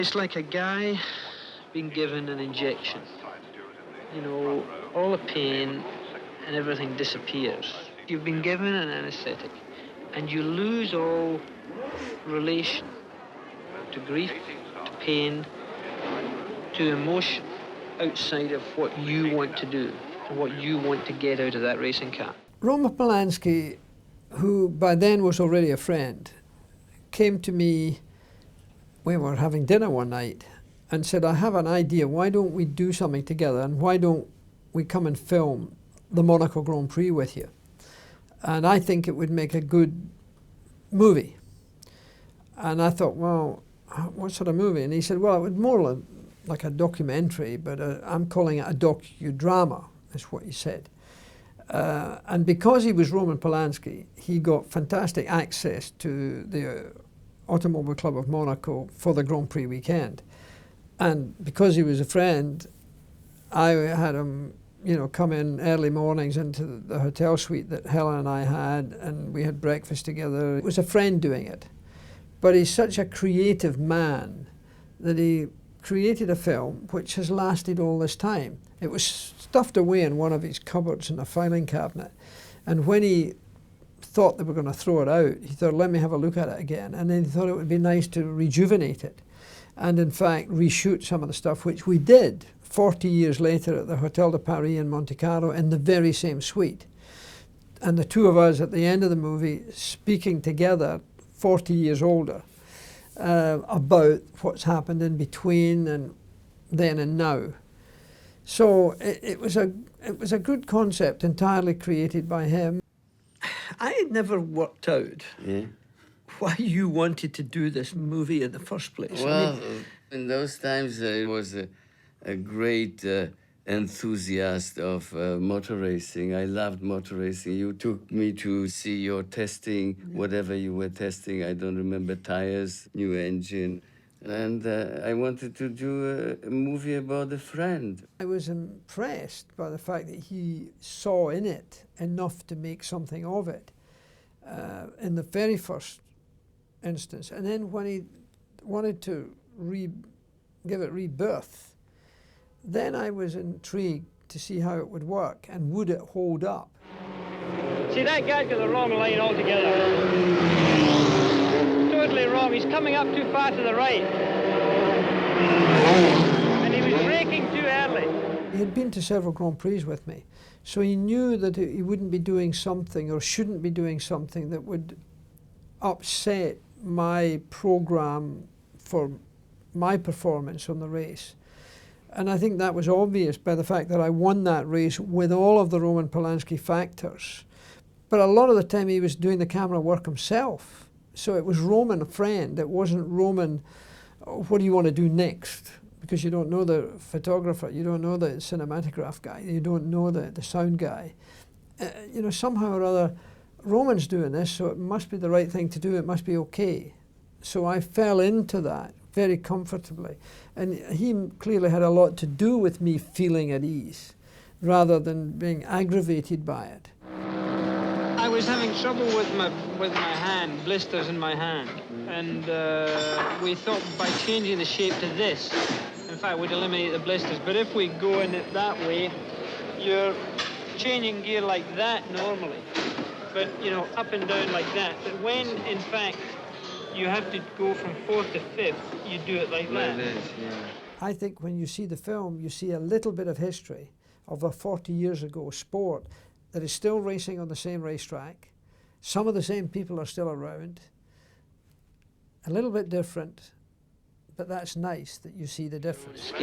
It's like a guy being given an injection. You know, all the pain and everything disappears. You've been given an anesthetic, and you lose all relation to grief, to pain, to emotion outside of what you want to do and what you want to get out of that racing car. Roman Polanski, who by then was already a friend, came to me, we were having dinner one night, and said, I have an idea, why don't we do something together, and why don't we come and film the Monaco Grand Prix with you? And I think it would make a good movie. And I thought, well, what sort of movie? And he said, well, it would more like a documentary, but I'm calling it a docudrama, is what he said. And because he was Roman Polanski, he got fantastic access to the Automobile Club of Monaco for the Grand Prix weekend. And because he was a friend, I had him, you know, come in early mornings into the hotel suite that Helen and I had, and we had breakfast together. It was a friend doing it. But he's such a creative man that he created a film which has lasted all this time. It was stuffed away in one of his cupboards in a filing cabinet. And when he thought they were going to throw it out, he thought, let me have a look at it again. And then he thought it would be nice to rejuvenate it. And in fact, reshoot some of the stuff, which we did 40 years later at the Hotel de Paris in Monte Carlo in the very same suite. And the two of us at the end of the movie speaking together, 40 years older, about what's happened in between and then and now. So it was a good concept, entirely created by him. I had never worked out why you wanted to do this movie in the first place. Well, in those times I was a great enthusiast of motor racing. I loved motor racing. You took me to see your testing, whatever you were testing. I don't remember, tires, new engine. And I wanted to do a movie about a friend. I was impressed by the fact that he saw in it enough to make something of it in the very first instance. And then when he wanted to give it rebirth, then I was intrigued to see how it would work and would it hold up. See, that guy's got the wrong line altogether. Totally wrong. He's coming up too far to the right. And he was braking too early. He had been to several Grand Prix with me, so he knew that he wouldn't be doing something or shouldn't be doing something that would upset my program for my performance on the race. And I think that was obvious by the fact that I won that race with all of the Roman Polanski factors. But a lot of the time he was doing the camera work himself. So it was Roman, a friend. It wasn't Roman, what do you want to do next? Because you don't know the photographer, you don't know the cinematograph guy, you don't know the sound guy. You know, somehow or other, Roman's doing this, so it must be the right thing to do, it must be okay. So I fell into that very comfortably. And he clearly had a lot to do with me feeling at ease, rather than being aggravated by it. I was having trouble with my hand, blisters in my hand. And we thought by changing the shape to this, in fact, we'd eliminate the blisters. But if we go in it that way, you're changing gear like that normally. But, you know, up and down like that. But when, in fact, you have to go from fourth to fifth, you do it like that. I think when you see the film, you see a little bit of history of a 40 years ago sport that is still racing on the same racetrack. Some of the same people are still around. A little bit different, but that's nice that you see the difference.